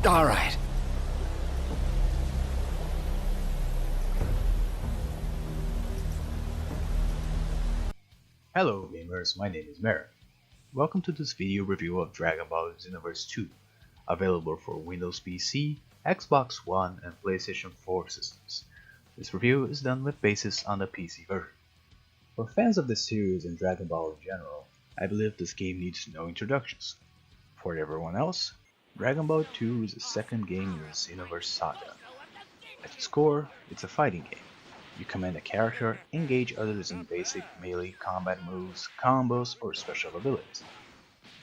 All right. Hello gamers, my name is Merak. Welcome to this video review of Dragon Ball Xenoverse 2, available for Windows PC, Xbox One and PlayStation 4 systems. This review is done with basis on the PC version. For fans of this series and Dragon Ball in general, I believe this game needs no introductions. For everyone else, Dragon Ball 2 is the second game in the Xenoverse saga. At its core, it's a fighting game. You command a character, engage others in basic melee combat moves, combos, or special abilities.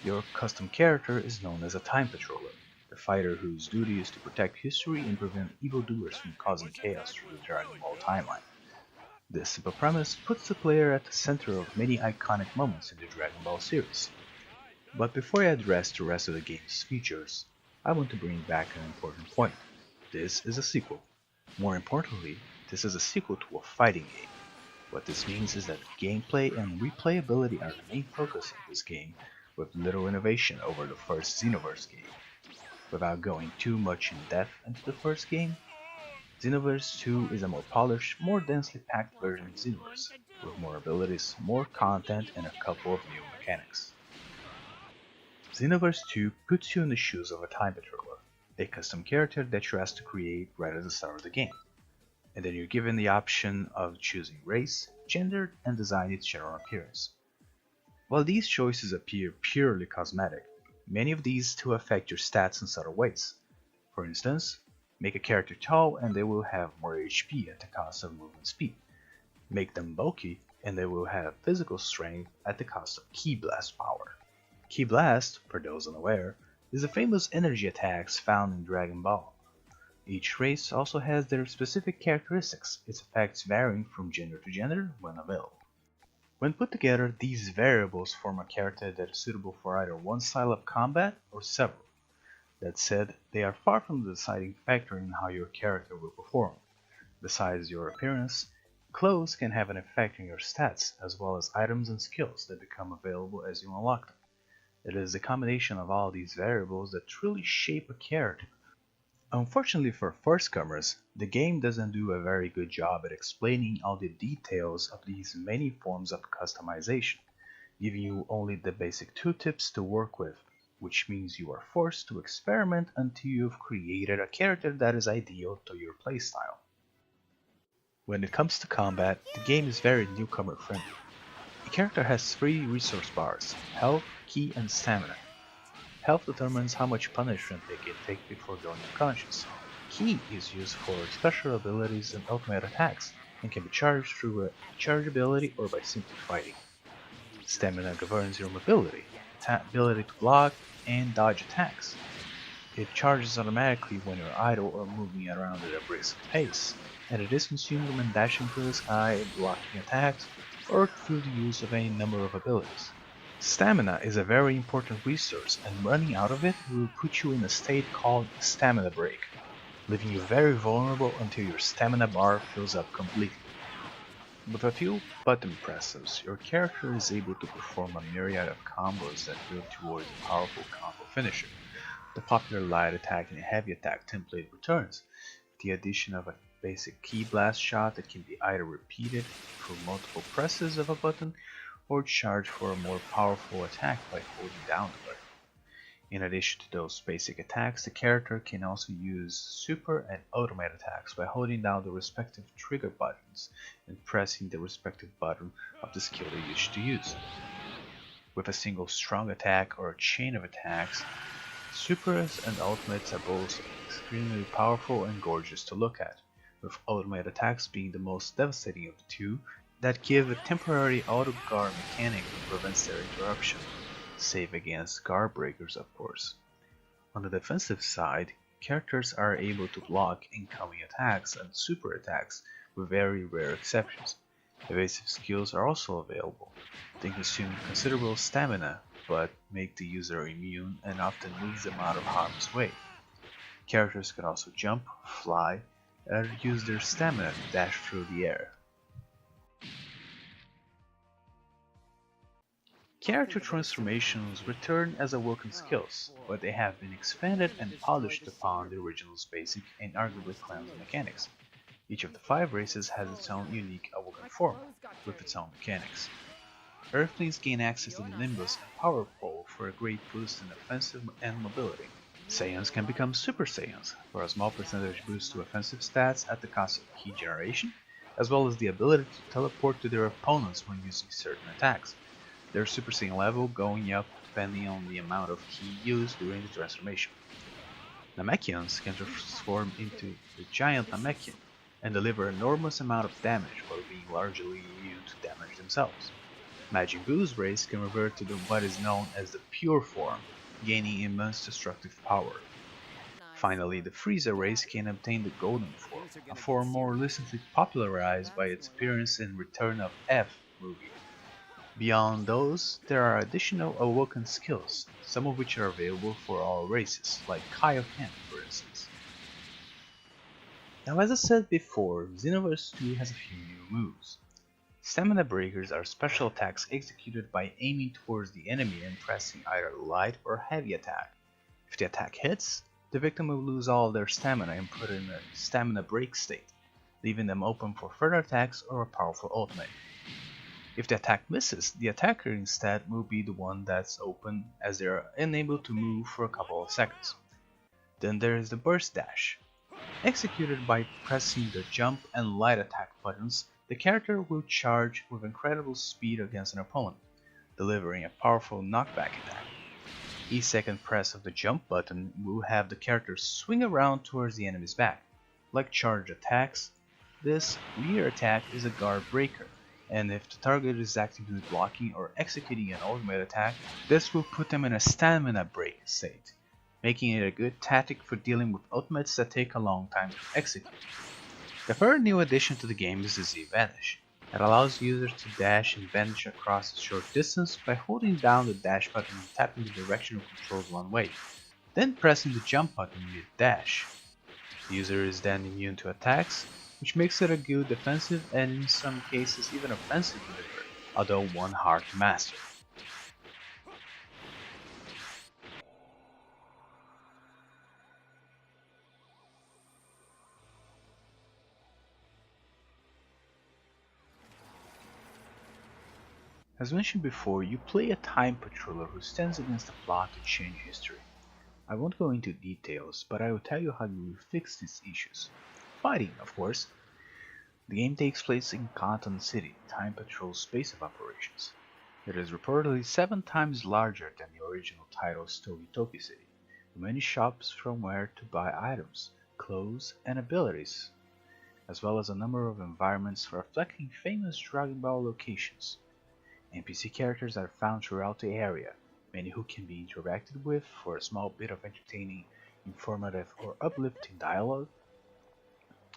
Your custom character is known as a Time Patroller, a fighter whose duty is to protect history and prevent evildoers from causing chaos through the Dragon Ball timeline. This simple premise puts the player at the center of many iconic moments in the Dragon Ball series. But before I address the rest of the game's features, I want to bring back an important point. This is a sequel. More importantly, this is a sequel to a fighting game. What this means is that gameplay and replayability are the main focus of this game, with little innovation over the first Xenoverse game. Without going too much in depth into the first game, Xenoverse 2 is a more polished, more densely packed version of Xenoverse, with more abilities, more content, and a couple of new mechanics. Xenoverse 2 puts you in the shoes of a Time Patroller, a custom character that you're asked to create right at the start of the game. And then you're given the option of choosing race, gender, and design its general appearance. While these choices appear purely cosmetic, many of these still affect your stats in subtle ways. For instance, make a character tall and they will have more HP at the cost of movement speed. Make them bulky and they will have physical strength at the cost of Ki Blast power. Ki Blast, for those unaware, is the famous energy attacks found in Dragon Ball. Each race also has their specific characteristics, its effects varying from gender to gender when available. When put together, these variables form a character that is suitable for either one style of combat or several. That said, they are far from the deciding factor in how your character will perform. Besides your appearance, clothes can have an effect on your stats, as well as items and skills that become available as you unlock them. It is the combination of all these variables that truly shape a character. Unfortunately for firstcomers, the game doesn't do a very good job at explaining all the details of these many forms of customization, giving you only the basic tooltips to work with, which means you are forced to experiment until you've created a character that is ideal to your playstyle. When it comes to combat, the game is very newcomer friendly. A character has 3 resource bars: health, ki, and stamina. Health determines how much punishment they can take before going unconscious. Ki is used for special abilities and ultimate attacks, and can be charged through a charge ability or by simply fighting. Stamina governs your mobility, ability to block and dodge attacks. It charges automatically when you're idle or moving around at a brisk pace, and it is consumed when dashing through the sky, blocking attacks, or through the use of any number of abilities. Stamina is a very important resource, and running out of it will put you in a state called stamina break, leaving you very vulnerable until your stamina bar fills up completely. With a few button presses, your character is able to perform a myriad of combos that build towards a powerful combo finisher. The popular light attack and heavy attack template returns, with the addition of a basic Ki Blast shot that can be either repeated through multiple presses of a button or charge for a more powerful attack by holding down the button. In addition to those basic attacks, the character can also use super and ultimate attacks by holding down the respective trigger buttons and pressing the respective button of the skill they wish to use. With a single strong attack or a chain of attacks, supers and ultimates are both extremely powerful and gorgeous to look at, with ultimate attacks being the most devastating of the two, that give a temporary auto-guard mechanic that prevents their interruption, save against guard breakers of course. On the defensive side, characters are able to block incoming attacks and super attacks with very rare exceptions. Evasive skills are also available. They consume considerable stamina, but make the user immune and often moves them out of harm's way. Characters can also jump, fly, and use their stamina to dash through the air. Character transformations return as awoken skills, but they have been expanded and polished upon the original's basic and arguably clumsy mechanics. Each of the 5 races has its own unique awoken form, with its own mechanics. Earthlings gain access to the Nimbus and Power Pole for a great boost in offensive and mobility. Saiyans can become Super Saiyans for a small percentage boost to offensive stats at the cost of ki generation, as well as the ability to teleport to their opponents when using certain attacks, their Super Saiyan level going up depending on the amount of ki used during the transformation. Namekians can transform into the Giant Namekian and deliver an enormous amount of damage while being largely immune to damage themselves. Majin Buu's race can revert to what is known as the Pure Form, gaining immense destructive power. Finally, the Frieza race can obtain the Golden Form, a form more recently popularized by its appearance in Return of F movie. Beyond those, there are additional awoken skills, some of which are available for all races, like Kaioken for instance. Now as I said before, Xenoverse 2 has a few new moves. Stamina breakers are special attacks executed by aiming towards the enemy and pressing either light or heavy attack. If the attack hits, the victim will lose all of their stamina and put in a stamina break state, leaving them open for further attacks or a powerful ultimate. If the attack misses, the attacker instead will be the one that's open as they are unable to move for a couple of seconds. Then there is the burst dash. Executed by pressing the jump and light attack buttons, the character will charge with incredible speed against an opponent, delivering a powerful knockback attack. Each second press of the jump button will have the character swing around towards the enemy's back. Like charge attacks, this rear attack is a guard breaker, and if the target is actively blocking or executing an ultimate attack, this will put them in a stamina break state, making it a good tactic for dealing with ultimates that take a long time to execute. The third new addition to the game is the Z-Vanish. It allows users to dash and vanish across a short distance by holding down the dash button and tapping the directional controls one way, then pressing the jump button mid-dash. The user is then immune to attacks, which makes it a good defensive and in some cases even offensive maneuver, although one hard to master. As mentioned before, you play a time patroller who stands against the plot to change history. I won't go into details, but I will tell you how you will fix these issues. Fighting, of course. The game takes place in Canton City, Time Patrol's base of operations. It is reportedly 7 times larger than the original title's Toki City, with many shops from where to buy items, clothes, and abilities, as well as a number of environments reflecting famous Dragon Ball locations. NPC characters are found throughout the area, many who can be interacted with for a small bit of entertaining, informative, or uplifting dialogue,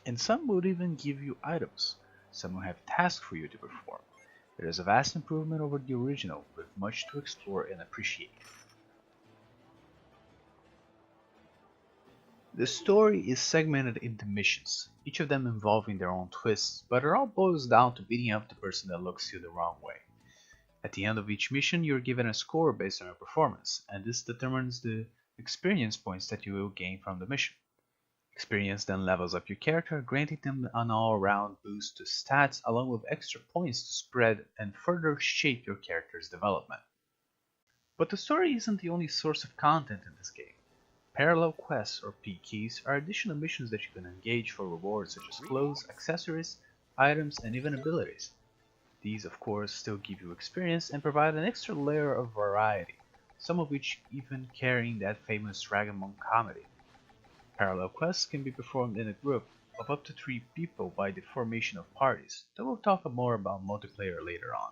and some would even give you items. Some will have tasks for you to perform. It is a vast improvement over the original, with much to explore and appreciate. The story is segmented into missions, each of them involving their own twists, but it all boils down to beating up the person that looks you the wrong way. At the end of each mission, you are given a score based on your performance, and this determines the experience points that you will gain from the mission. Experience then levels up your character, granting them an all-around boost to stats along with extra points to spread and further shape your character's development. But the story isn't the only source of content in this game. Parallel quests, or PKs, are additional missions that you can engage for rewards such as clothes, accessories, items, and even abilities. These of course still give you experience and provide an extra layer of variety, some of which even carrying that famous Dragon Ball comedy. Parallel quests can be performed in a group of up to 3 people by the formation of parties, though we'll talk more about multiplayer later on.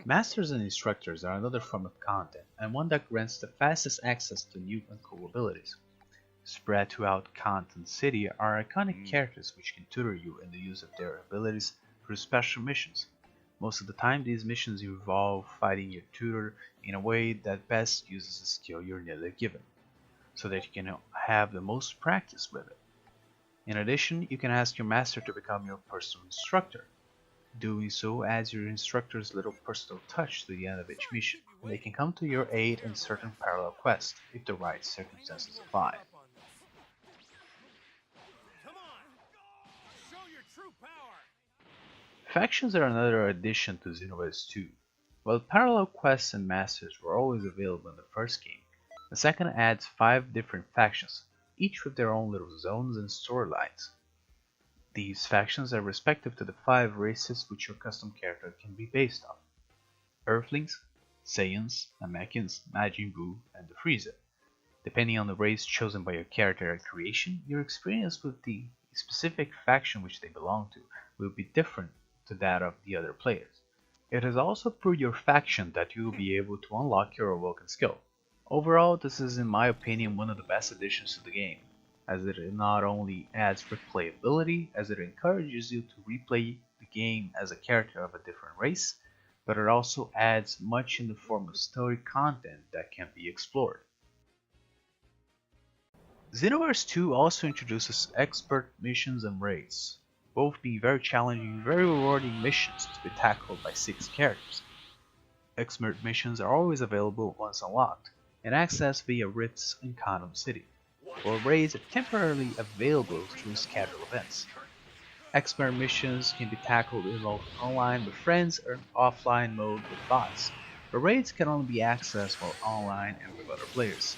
Masters and instructors are another form of content, and one that grants the fastest access to new and cool abilities. Spread throughout Canton City are iconic characters which can tutor you in the use of their abilities through special missions. Most of the time these missions involve fighting your tutor in a way that best uses the skill you're nearly given, so that you can have the most practice with it. In addition, you can ask your master to become your personal instructor. Doing so adds your instructor's little personal touch to the end of each mission. and they can come to your aid in certain parallel quests if the right circumstances apply. Factions are another addition to Xenoverse 2. While parallel quests and masters were always available in the first game, the second adds 5 different factions, each with their own little zones and storylines. These factions are respective to the 5 races which your custom character can be based on: Earthlings, Saiyans, Namekians, Majin Buu, and the Frieza. Depending on the race chosen by your character at creation, your experience with the specific faction which they belong to will be different to that of the other players. It is also through your faction that you will be able to unlock your awoken skill. Overall, this is in my opinion one of the best additions to the game, as it not only adds replayability, as it encourages you to replay the game as a character of a different race, but it also adds much in the form of story content that can be explored. Xenoverse 2 also introduces expert missions and raids, both being very challenging, very rewarding missions to be tackled by 6 characters. Expert missions are always available once unlocked, and accessed via rifts in Condom City, while raids are temporarily available through scheduled events. Expert missions can be tackled in both online with friends or offline mode with bots, but raids can only be accessed while online and with other players.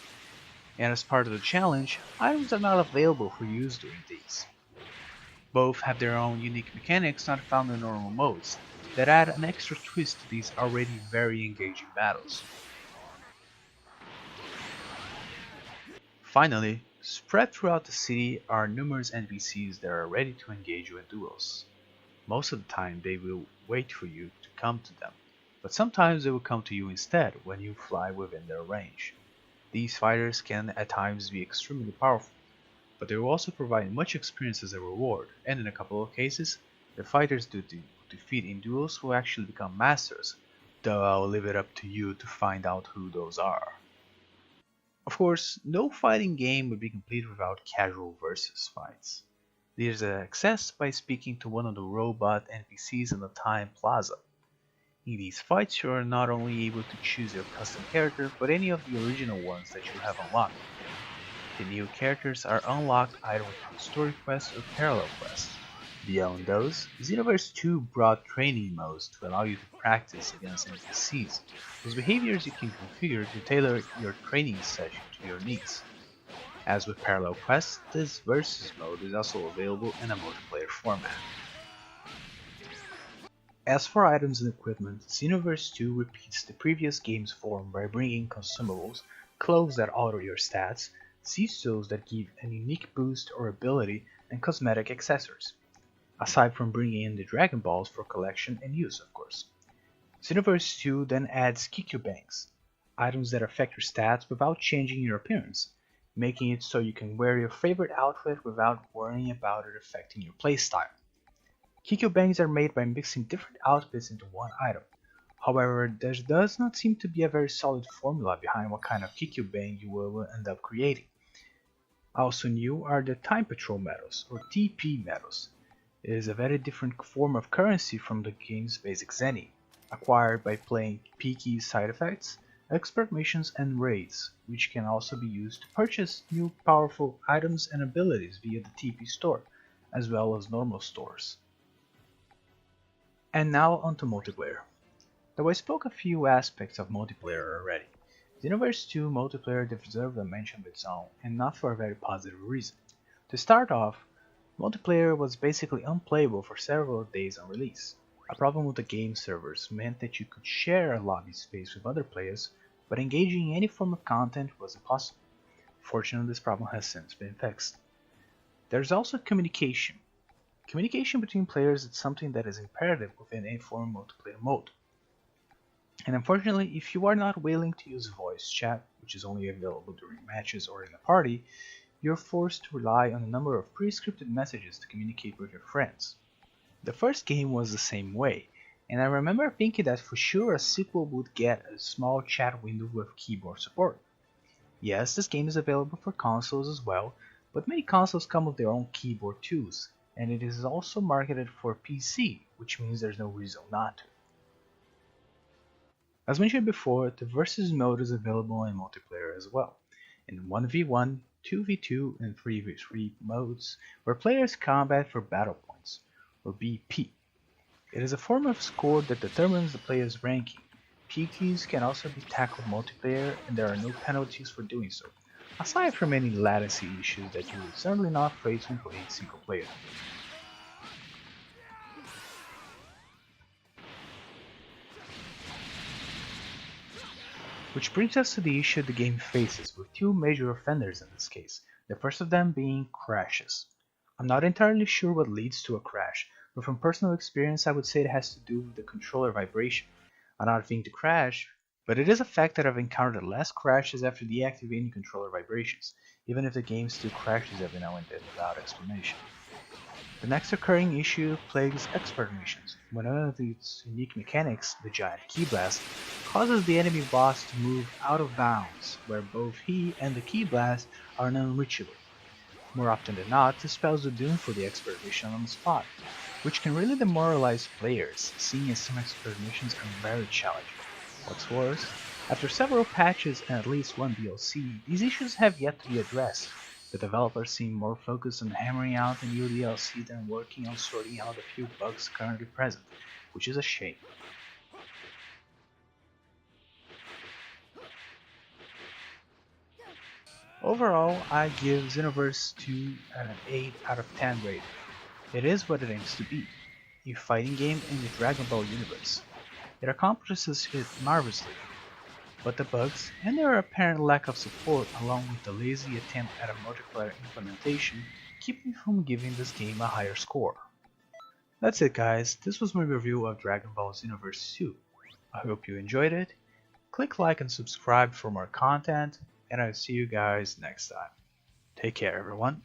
And as part of the challenge, items are not available for use during these. Both have their own unique mechanics not found in normal modes, that add an extra twist to these already very engaging battles. Finally, spread throughout the city are numerous NPCs that are ready to engage you in duels. Most of the time they will wait for you to come to them, but sometimes they will come to you instead when you fly within their range. These fighters can at times be extremely powerful, but they will also provide much experience as a reward, and in a couple of cases, the fighters you defeat in duels will actually become masters, though I'll leave it up to you to find out who those are. Of course, no fighting game would be complete without casual versus fights. These are accessed by speaking to one of the robot NPCs in the Time Plaza. In these fights, you are not only able to choose your custom character, but any of the original ones that you have unlocked. The new characters are unlocked either through story quests or parallel quests. Beyond those, Xenoverse 2 brought training modes to allow you to practice against NPCs, whose behaviors you can configure to tailor your training session to your needs. As with parallel quests, this versus mode is also available in a multiplayer format. As for items and equipment, Xenoverse 2 repeats the previous game's form by bringing consumables, clothes that alter your stats, seashells that give a unique boost or ability, and cosmetic accessories. Aside from bringing in the Dragon Balls for collection and use, of course. Xenoverse 2 then adds Bangs, items that affect your stats without changing your appearance, making it so you can wear your favorite outfit without worrying about it affecting your playstyle. Bangs are made by mixing different outfits into one item. However, there does not seem to be a very solid formula behind what kind of Bang you will end up creating. Also new are the Time Patrol medals, or TP medals. It is a very different form of currency from the game's basic Zenny, acquired by playing P-key side effects, expert missions and raids, which can also be used to purchase new powerful items and abilities via the TP store, as well as normal stores. And now onto multiplayer. Though I spoke a few aspects of multiplayer already, Xenoverse 2 multiplayer deserves a mention of its own, and not for a very positive reason. To start off, multiplayer was basically unplayable for several days on release. A problem with the game servers meant that you could share a lobby space with other players, but engaging in any form of content was impossible. Fortunately, this problem has since been fixed. There's also communication. Communication between players is something that is imperative within any form of multiplayer mode. And unfortunately, if you are not willing to use voice chat, which is only available during matches or in a party, you're forced to rely on a number of pre-scripted messages to communicate with your friends. The first game was the same way, and I remember thinking that for sure a sequel would get a small chat window with keyboard support. Yes, this game is available for consoles as well, but many consoles come with their own keyboard tools, and it is also marketed for PC, which means there's no reason not to. As mentioned before, the Versus mode is available in multiplayer as well, in 1v1, 2v2, and 3v3 modes, where players combat for battle points, or BP. It is a form of score that determines the player's ranking. PKs can also be tackled multiplayer, and there are no penalties for doing so, aside from any latency issues that you will certainly not face when playing single player. Which brings us to the issue the game faces with two major offenders in this case, the first of them being crashes. I'm not entirely sure what leads to a crash, but from personal experience I would say it has to do with the controller vibration. I'm not being to crash, but it is a fact that I've encountered less crashes after deactivating controller vibrations, even if the game still crashes every now and then without explanation. The next occurring issue plagues expert missions, when one of its unique mechanics, the giant key blast, causes the enemy boss to move out of bounds, where both he and the key blast are non-reachable. More often than not, this spells the doom for the expert mission on the spot, which can really demoralize players, seeing as some expert missions are very challenging. What's worse, after several patches and at least one DLC, these issues have yet to be addressed. The developers seem more focused on hammering out the new DLC than working on sorting out the few bugs currently present, which is a shame. Overall, I give Xenoverse 2 an 8 out of 10 rating. It is what it aims to be, a fighting game in the Dragon Ball universe. It accomplishes it marvelously, but the bugs and their apparent lack of support along with the lazy attempt at a multiplayer implementation keep me from giving this game a higher score. That's it guys, this was my review of Dragon Ball Xenoverse 2. I hope you enjoyed it. Click like and subscribe for more content, and I'll see you guys next time. Take care everyone.